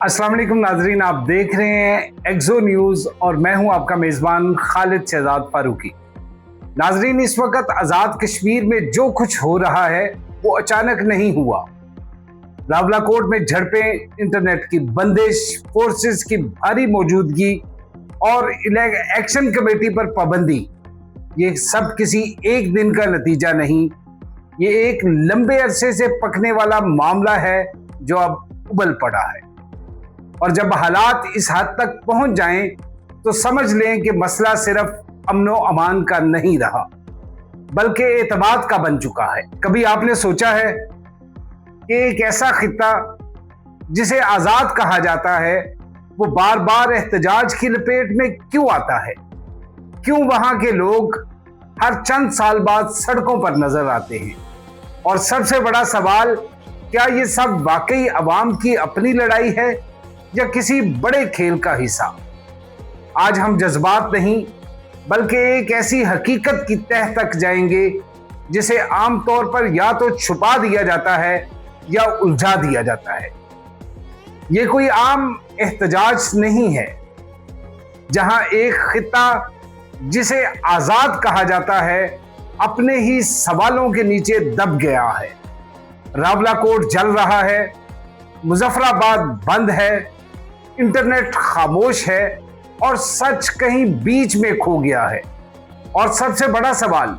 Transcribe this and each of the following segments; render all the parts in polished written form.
अस्सलाम वालेकुम नाजरीन, आप देख रहे हैं एक्सो न्यूज़ और मैं हूं आपका मेज़बान खालिद शहजाद फारूकी। नाजरीन, इस वक्त आज़ाद कश्मीर में जो कुछ हो रहा है वो अचानक नहीं हुआ। रावलाकोट में झड़पें, इंटरनेट की बंदिश, फोर्सेस की भारी मौजूदगी और एक्शन कमेटी पर पाबंदी, ये सब किसी एक दिन का नतीजा नहीं, ये एक लंबे अरसे से पकने वाला मामला है जो अब उबल पड़ा है। और जब हालात इस हद तक पहुंच जाएं तो समझ लें कि मसला सिर्फ अमनो अमान का नहीं रहा बल्कि एतमाद का बन चुका है। कभी आपने सोचा है कि एक ऐसा खित्ता जिसे आज़ाद कहा जाता है वो बार बार एहतजाज की लपेट में क्यों आता है? क्यों वहां के लोग हर चंद साल बाद सड़कों पर नजर आते हैं? और सबसे बड़ा सवाल, क्या ये सब वाकई अवाम की अपनी लड़ाई है या किसी बड़े खेल का हिस्सा? आज हम जज्बात नहीं बल्कि एक ऐसी हकीकत की तह तक जाएंगे जिसे आमतौर पर या तो छुपा दिया जाता है या उलझा दिया जाता है। ये कोई आम एहतजाज नहीं है जहां एक खित्ता जिसे आजाद कहा जाता है अपने ही सवालों के नीचे दब गया है। रावलाकोट जल रहा है, मुजफ्फराबाद बंद है, इंटरनेट खामोश है और सच कहीं बीच में खो गया है। और सबसे बड़ा सवाल,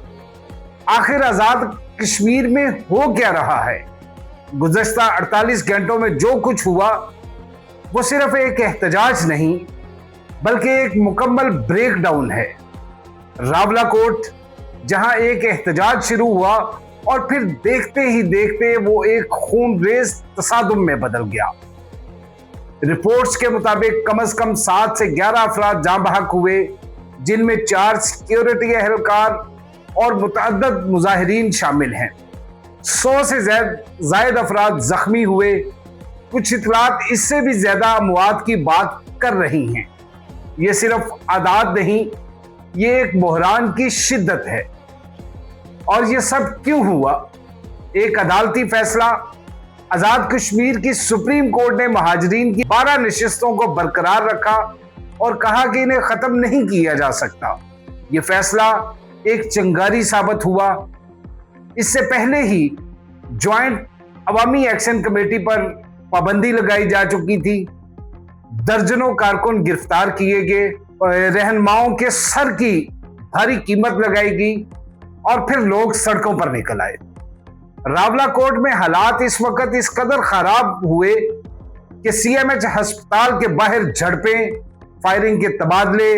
आखिर आजाद कश्मीर में हो क्या रहा है? गुज़श्ता 48 घंटों में जो कुछ हुआ वो सिर्फ एक एहतजाज नहीं बल्कि एक मुकम्मल ब्रेकडाउन है। रावलाकोट जहां एक एहतजाज शुरू हुआ और फिर देखते ही देखते वो एक खूनरेज तसादुम में बदल गया। रिपोर्ट्स के मुताबिक कम से कम 7 से 11 अफराद जाँ बहक हुए, जिनमें 4 सिक्योरिटी एहलकार और मुतअद्दिद मुजाहिरीन शामिल हैं। 100 से जायद अफराद जख्मी हुए। कुछ इतलात इससे भी ज्यादा अमवात की बात कर रही हैं। ये सिर्फ आदाद नहीं, ये एक बहरान की शिद्दत है। और ये सब क्यों हुआ? एक अदालती फैसला, आजाद कश्मीर की सुप्रीम कोर्ट ने महाजरीन की 12 नशिस्तों को बरकरार रखा और कहा कि इन्हें खत्म नहीं किया जा सकता। यह फैसला एक चिंगारी साबित हुआ। इससे पहले ही ज्वाइंट अवामी एक्शन कमेटी पर पाबंदी लगाई जा चुकी थी। दर्जनों कारकुन गिरफ्तार किए गए, रहनुमाओं के सर की भारी कीमत लगाई गई और फिर लोग सड़कों पर निकल आए। रावलाकोट में हालात इस वक्त इस कदर खराब हुए कि सीएमएच अस्पताल के बाहर झड़पें, फायरिंग के तबादले,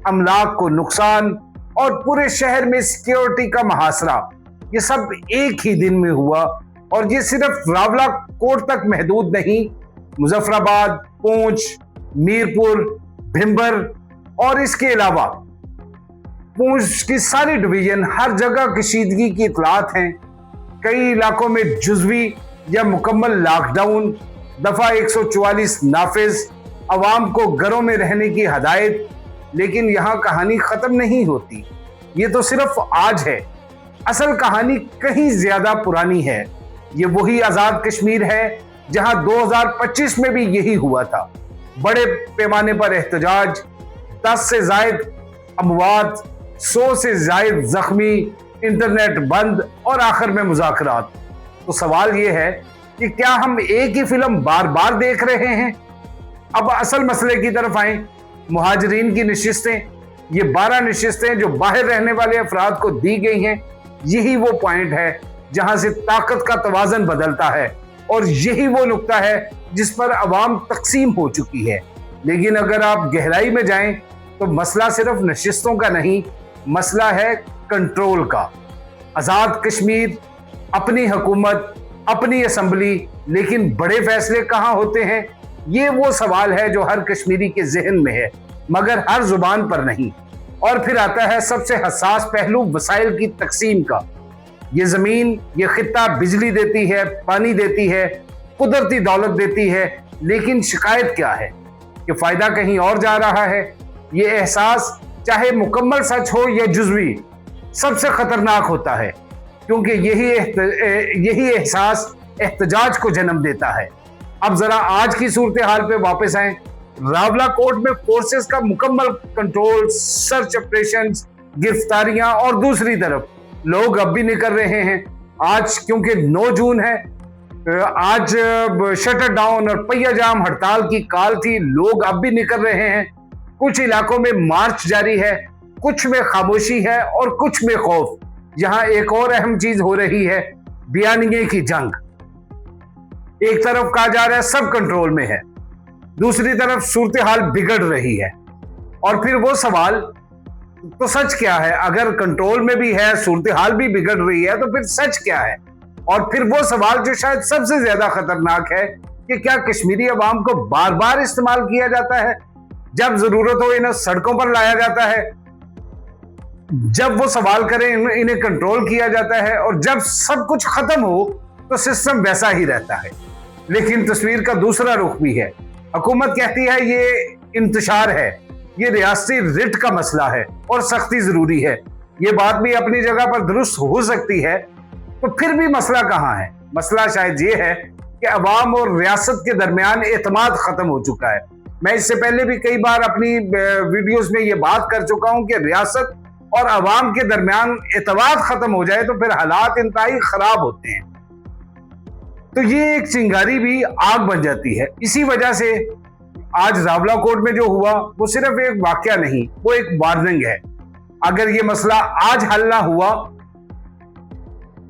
अमलाक को नुकसान और पूरे शहर में सिक्योरिटी का मुहासरा, ये सब एक ही दिन में हुआ। और ये सिर्फ रावलाकोट तक महदूद नहीं, मुजफ्फराबाद, पूंछ, मीरपुर, भिंबर और इसके अलावा पूंछ की सारी डिवीजन, हर जगह कशीदगी की इतलात हैं। कई इलाकों में जुज़वी या मुकम्मल लॉकडाउन, दफा 144 नाफिज, अवाम को घरों में रहने की हदायत। लेकिन यहाँ कहानी खत्म नहीं होती। ये तो सिर्फ आज है, असल कहानी कहीं ज्यादा पुरानी है। ये वही आजाद कश्मीर है जहां 2025 में भी यही हुआ था। बड़े पैमाने पर एहतजाज, 10 से जायद अमवात, 100 से जायद जख्मी, इंटरनेट बंद और आखिर में मुज़ाकरात। तो सवाल यह है कि क्या हम एक ही फिल्म बार बार देख रहे हैं? अब असल मसले की तरफ आए। मुहाजिरीन की नशिस्तें, ये 12 नशिस्तें जो बाहर रहने वाले अफराद को दी गई हैं, यही वो पॉइंट है जहां से ताकत का तवाज़न बदलता है और यही वो नुक्ता है जिस पर अवाम तकसीम हो चुकी है। लेकिन अगर आप गहराई में जाएं तो मसला सिर्फ नशिस्तों का नहीं, मसला है कंट्रोल का। आजाद कश्मीर, अपनी हुकूमत, अपनी असम्बली, लेकिन बड़े फैसले कहां होते हैं? ये वो सवाल है जो हर कश्मीरी के जहन में है मगर हर जुबान पर नहीं। और फिर आता है सबसे हसास पहलू, वसाइल की तकसीम का। ये जमीन, ये खित्ता बिजली देती है, पानी देती है, कुदरती दौलत देती है, लेकिन शिकायत क्या है कि फायदा कहीं और जा रहा है। ये एहसास चाहे मुकम्मल सच हो या जुज़वी, सबसे खतरनाक होता है क्योंकि यही एहसास एहतजाज को जन्म देता है। अब जरा आज की सूरत हाल पे वापस आए। रावलाकोट में फोर्सेस का मुकम्मल कंट्रोल, सर्च ऑपरेशन, गिरफ्तारियां और दूसरी तरफ लोग अब भी निकल रहे हैं। आज क्योंकि 9 जून है, आज शटर डाउन और पहिया जाम हड़ताल की काल थी, लोग अब भी निकल रहे हैं। कुछ इलाकों में मार्च जारी है, कुछ में खामोशी है और कुछ में खौफ। यहां एक और अहम चीज हो रही है, बयानिए की जंग। एक तरफ कहा जा रहा है सब कंट्रोल में है, दूसरी तरफ सूरत हाल बिगड़ रही है। और फिर वो सवाल, तो सच क्या है? अगर कंट्रोल में भी है, सूरत हाल भी बिगड़ रही है, तो फिर सच क्या है? और फिर वो सवाल जो शायद सबसे ज्यादा खतरनाक है कि क्या कश्मीरी अवाम को बार बार इस्तेमाल किया जाता है? जब जरूरत हो इन्हें सड़कों पर लाया जाता है, जब वो सवाल करें इन्हें कंट्रोल किया जाता है, और जब सब कुछ खत्म हो तो सिस्टम वैसा ही रहता है। लेकिन तस्वीर का दूसरा रुख भी है। हुकूमत कहती है ये इंतशार है, ये रियासती रिट का मसला है और सख्ती जरूरी है। ये बात भी अपनी जगह पर दुरुस्त हो सकती है, तो फिर भी मसला कहां है? मसला शायद ये है कि अवाम और रियासत के दरमियान एतमाद खत्म हो चुका है। मैं इससे पहले भी कई बार अपनी वीडियोस में ये बात कर चुका हूं कि रियासत और अवाम के दरमियान एतमाद खत्म हो जाए तो फिर हालात इंतहाई खराब होते हैं। तो ये एक चिंगारी भी आग बन जाती है। इसी वजह से आज रावलाकोट में जो हुआ वो सिर्फ एक वाकया नहीं, वो एक वार्निंग है। अगर ये मसला आज हल ना हुआ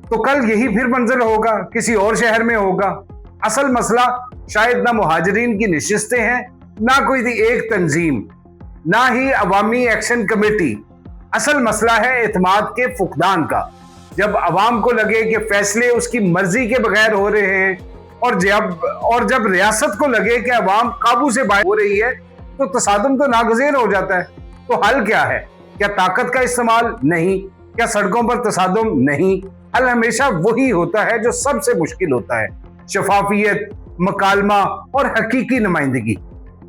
तो कल यही फिर मंजर होगा, किसी और शहर में होगा। असल मसला शायद ना मुहाजिरीन की नशिस्तें हैं, ना कोई एक तंजीम, ना ही अवामी एक्शन कमेटी। असल मसला है एतमाद के फुकदान का। जब अवाम को लगे कि फैसले उसकी मर्जी के बगैर हो रहे हैं, और जब रियासत को लगे कि अवाम काबू से बाहर हो रही है, तो तसादुम तो नागुज़ेर हो जाता है। तो हल क्या है? क्या ताकत का इस्तेमाल? नहीं। क्या सड़कों पर तसादुम? नहीं। हल हमेशा वही होता है जो सबसे मुश्किल होता है, शफाफियत, मकालमा और हकीकी नुमाइंदगी।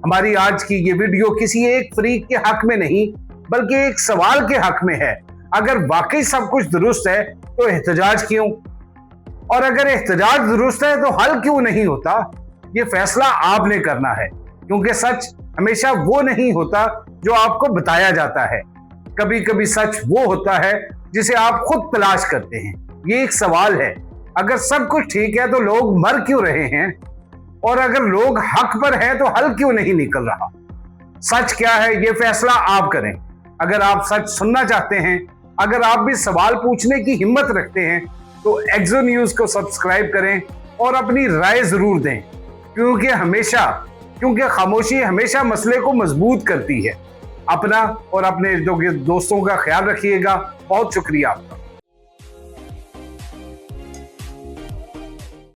हमारी आज की ये वीडियो किसी एक फरीक के हक में नहीं, बल्कि एक सवाल के हक में है। अगर वाकई सब कुछ दुरुस्त है तो एहतजाज क्यों? और अगर एहतजाज दुरुस्त है तो हल क्यों नहीं होता? ये फैसला आपने करना है, क्योंकि सच हमेशा वो नहीं होता जो आपको बताया जाता है। कभी कभी सच वो होता है जिसे आप खुद तलाश करते हैं। ये एक सवाल है, अगर सब कुछ ठीक है तो लोग मर क्यों रहे हैं? और अगर लोग हक पर हैं तो हल क्यों नहीं निकल रहा? सच क्या है, ये फैसला आप करें। अगर आप सच सुनना चाहते हैं, अगर आप भी सवाल पूछने की हिम्मत रखते हैं, तो एक्सो न्यूज को सब्सक्राइब करें और अपनी राय जरूर दें, क्योंकि खामोशी हमेशा मसले को मजबूत करती है। अपना और अपने दोस्तों का ख्याल रखिएगा। बहुत शुक्रिया आपका।